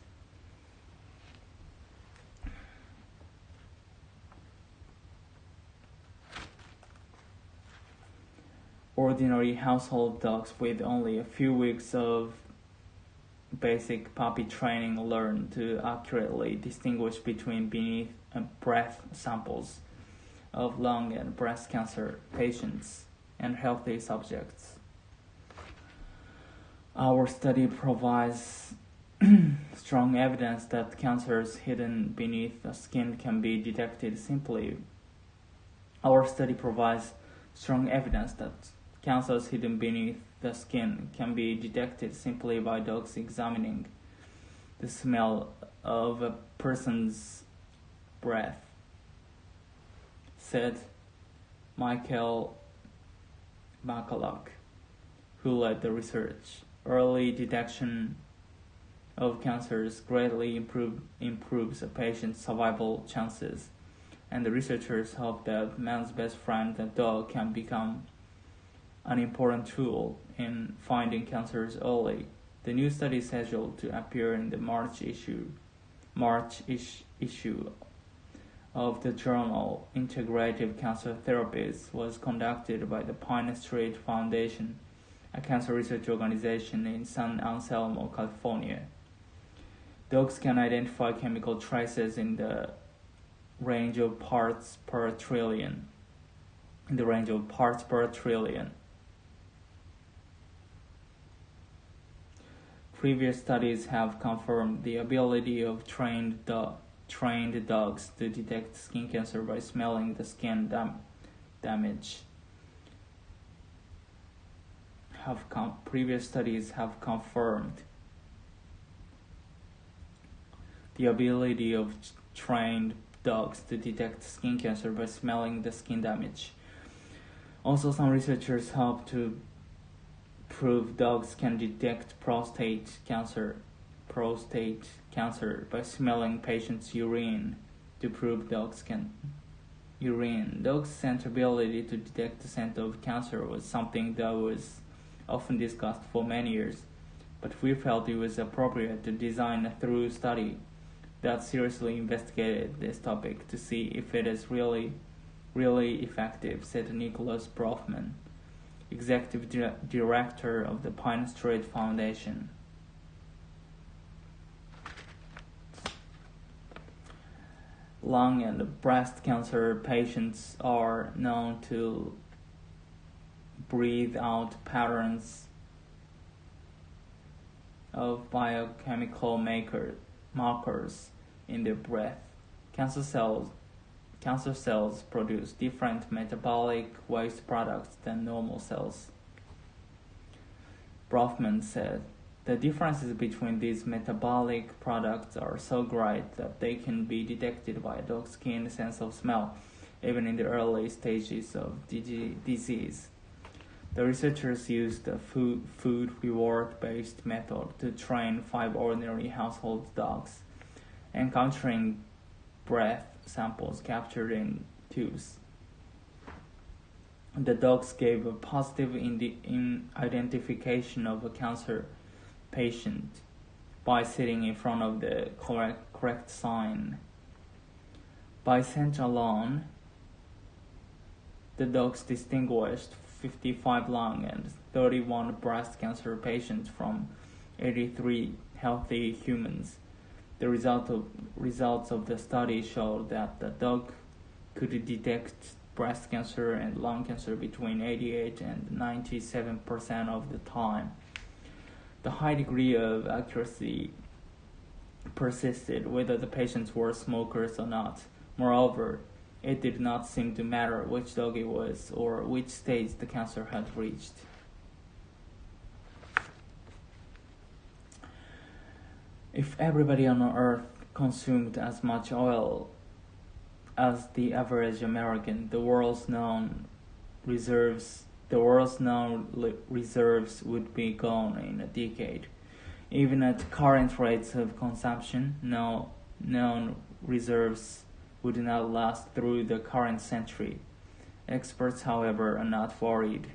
Speaker 1: Ordinary household dogs with only a few weeks of basic puppy training learn to accurately distinguish between beneath and breath samples of lung and breast cancer patients and healthy subjects. Our study provides strong evidence that cancers hidden beneath the skin can be detected simply. Our study provides strong evidence that cancers hidden beneath the skin can be detected simply by dogs examining the smell of a person's breath, said Michael McCulloch, who led the research. Early detection of cancers greatly improves a patient's survival chances, and the researchers hope that man's best friend, the dog, can become an important tool in finding cancers early. The new study is scheduled to appear in the March issue of the journal Integrative Cancer Therapies was conducted by the Pine Street Foundation, a cancer research organization in San Anselmo, California. Dogs can identify chemical traces in the range of parts per trillion. Previous studies have confirmed the ability of trained dogs to detect skin cancer by smelling the skin damage. Previous studies have confirmed the ability of trained dogs to detect skin cancer by smelling the skin damage. Also, some researchers hope to prove dogs can detect prostate cancer by smelling patients' urine to prove dogs can urine. Dogs' scent ability to detect the scent of cancer was something that was often discussed for many years, but we felt it was appropriate to design a thorough study that seriously investigated this topic to see if it is really effective, said Nicholas Brofman, Executive Director of the Pine Street Foundation. Lung and breast cancer patients are known to breathe out patterns of biochemical markers in their breath. Cancer cells produce different metabolic waste products than normal cells. Brofman said, the differences between these metabolic products are so great that they can be detected by a dog's keen sense of smell, even in the early stages of disease. The researchers used a food reward-based method to train 5 ordinary household dogs, encountering breath samples captured in tubes. The dogs gave a positive identification of a cancer patient by sitting in front of the correct sign. By scent alone, the dogs distinguished 55 lung and 31 breast cancer patients from 83 healthy humans. The results of the study showed that the dog could detect breast cancer and lung cancer between 88 and 97% of the time. The high degree of accuracy persisted whether the patients were smokers or not. Moreover, it did not seem to matter which dog it was or which stage the cancer had reached. If everybody on Earth consumed as much oil as the average American, the world's known reserves would be gone in a decade. Even at current rates of consumption, known reserves would not last through the current century. Experts, however, are not worried.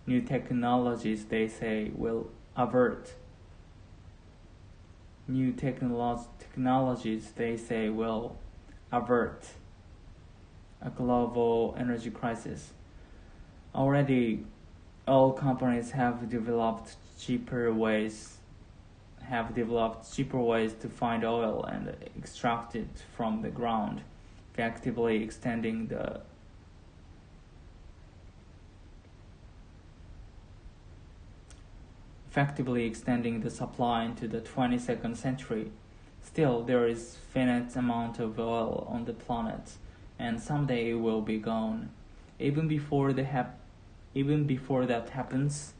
Speaker 1: New technologies, they say, will avert. New technologies, they say, will avert a global energy crisis. Already, all companies have developed cheaper ways to find oil and extract it from the ground, effectively extending the supply into the 22nd century. Still, there is finite amount of oil on the planet, and someday it will be gone. Even before that happens,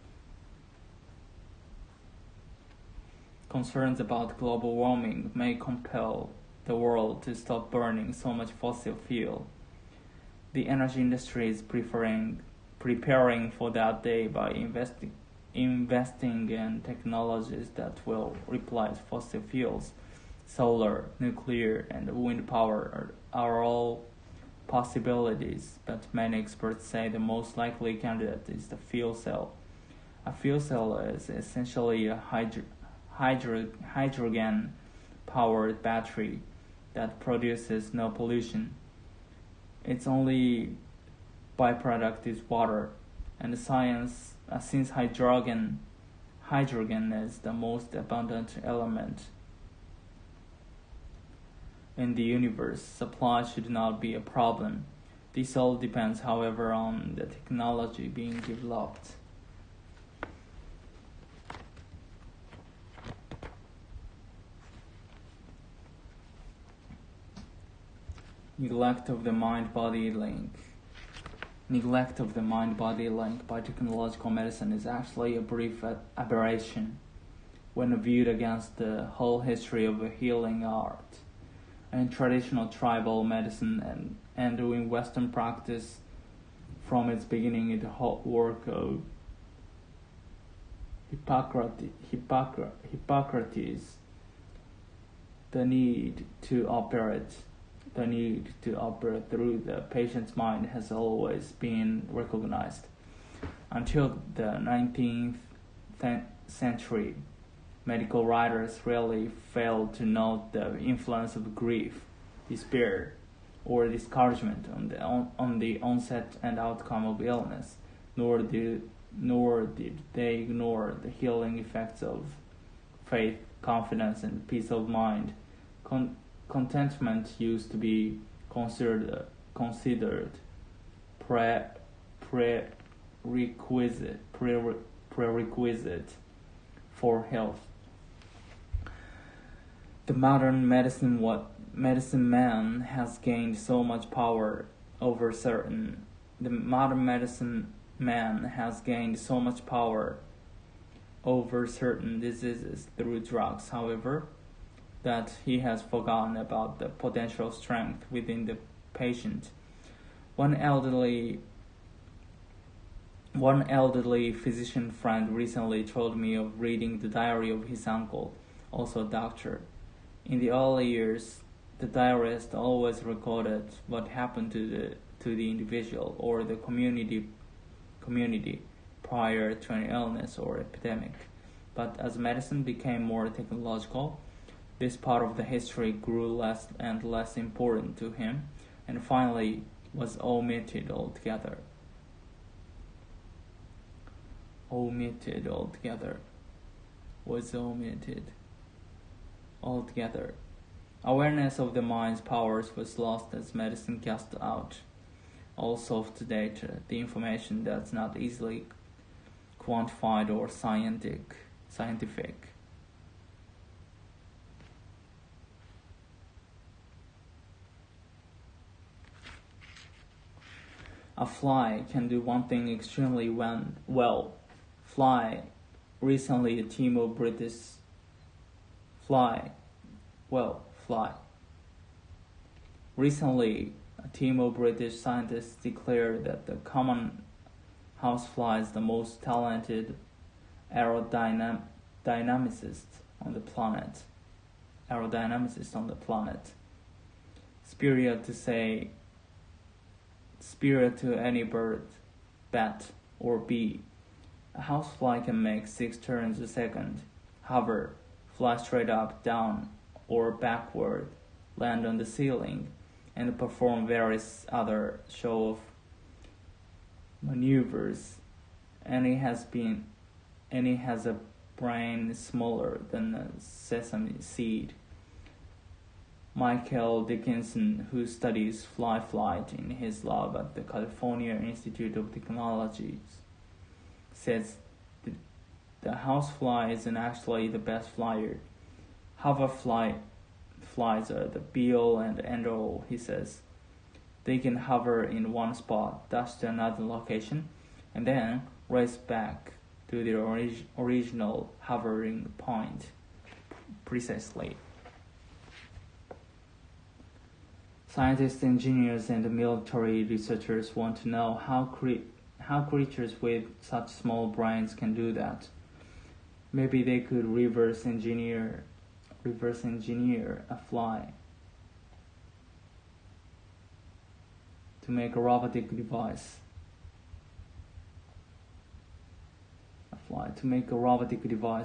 Speaker 1: concerns about global warming may compel the world to stop burning so much fossil fuel. The energy industry is preparing for that day by investing in technologies that will replace fossil fuels. Solar, nuclear, and wind power are all possibilities, but many experts say the most likely candidate is the fuel cell. A fuel cell is essentially a hydrogen-powered battery that produces no pollution. Its only byproduct is water, and since hydrogen is the most abundant element in the universe, supply should not be a problem. This all depends, however, on the technology being developed. Neglect of the mind-body link. Neglect of the mind-body link by technological medicine is actually a brief aberration when viewed against the whole history of a healing art. In traditional tribal medicine and in Western practice from its beginning in the whole work of Hippocrates, the need to operate through the patient's mind has always been recognized. Until the 19th century, medical writers rarely failed to note the influence of grief, despair, or discouragement on the onset and outcome of illness, nor did they ignore the healing effects of faith, confidence, and peace of mind. Contentment used to be considered prerequisite for health. The modern medicine man has gained so much power over certain diseases through drugs, however, that he has forgotten about the potential strength within the patient. One elderly physician friend recently told me of reading the diary of his uncle, also a doctor. In the early years, the diarist always recorded what happened to the individual or the community prior to an illness or epidemic. But as medicine became more technological, this part of the history grew less and less important to him, and finally was omitted altogether. Awareness of the mind's powers was lost as medicine cast out all soft data, the information that's not easily quantified or scientific. A fly can do one thing extremely well. Recently a team of British scientists declared that the common housefly is the most talented aerodynamicist on the planet. Superior to any bird, bat, or bee. A housefly can make 6 turns a second, hover, fly straight up, down, or backward, land on the ceiling, and perform various other show of maneuvers. And it has a brain smaller than a sesame seed. Michael Dickinson, who studies fly flight in his lab at the California Institute of Technology, says the housefly isn't actually the best flyer. Hoverflies are the be-all and end-all, he says. They can hover in one spot, dash to another location, and then race back to their original hovering point precisely. Scientists, engineers, and military researchers want to know how creatures with such small brains can do that. Maybe they could reverse engineer a fly to make a robotic device.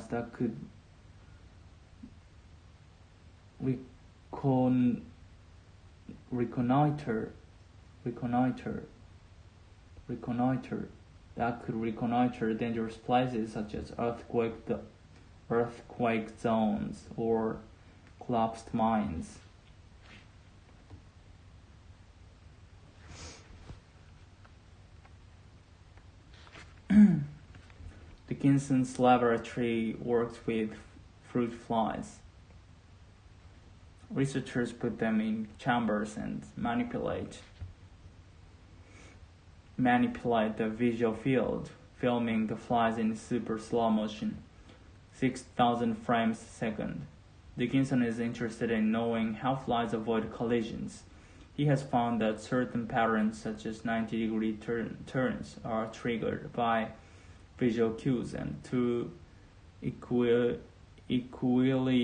Speaker 1: That could reconnoiter dangerous places such as earthquake zones or collapsed mines. Dickinson's laboratory works with fruit flies. Researchers put them in chambers and manipulate the visual field, filming the flies in super slow motion, 6,000 frames a second. Dickinson is interested in knowing how flies avoid collisions. He has found that certain patterns, such as 90-degree turns, are triggered by visual cues, and to equilibrium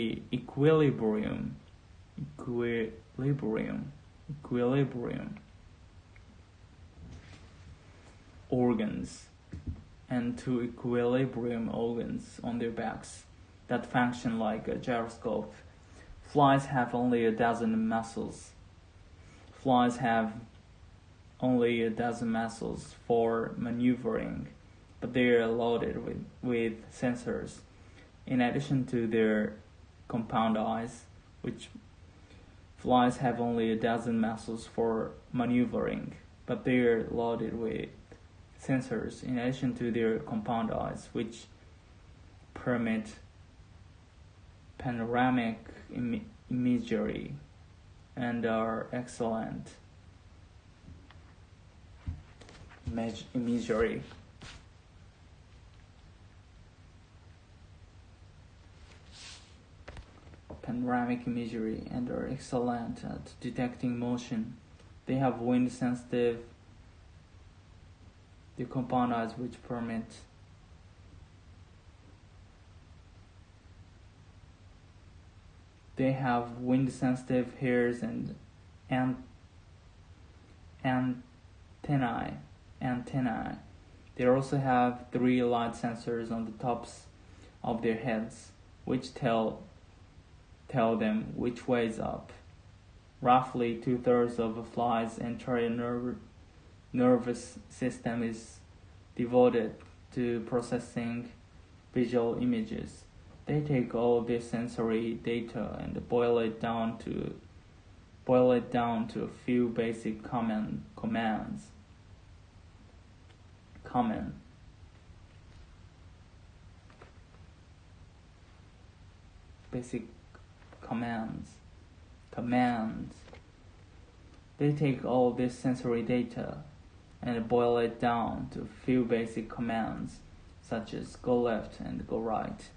Speaker 1: organs on their backs that function like a gyroscope. Flies have only a dozen muscles for maneuvering, but they are loaded with sensors. In addition to their compound eyes, which flies have only a dozen muscles for maneuvering, but they are loaded with sensors. In addition to their compound eyes, which permit panoramic imagery and are excellent imagery. Panoramic imagery and are excellent at detecting motion. They have wind-sensitive decomponents which permit hairs and antennae. They also have 3 light sensors on the tops of their heads, which tell them which way is up. Roughly 2/3 of a fly's entire nervous system is devoted to processing visual images. They take all this sensory data and boil it down to a few basic commands. They take all this sensory data and boil it down to a few basic commands, such as go left and go right.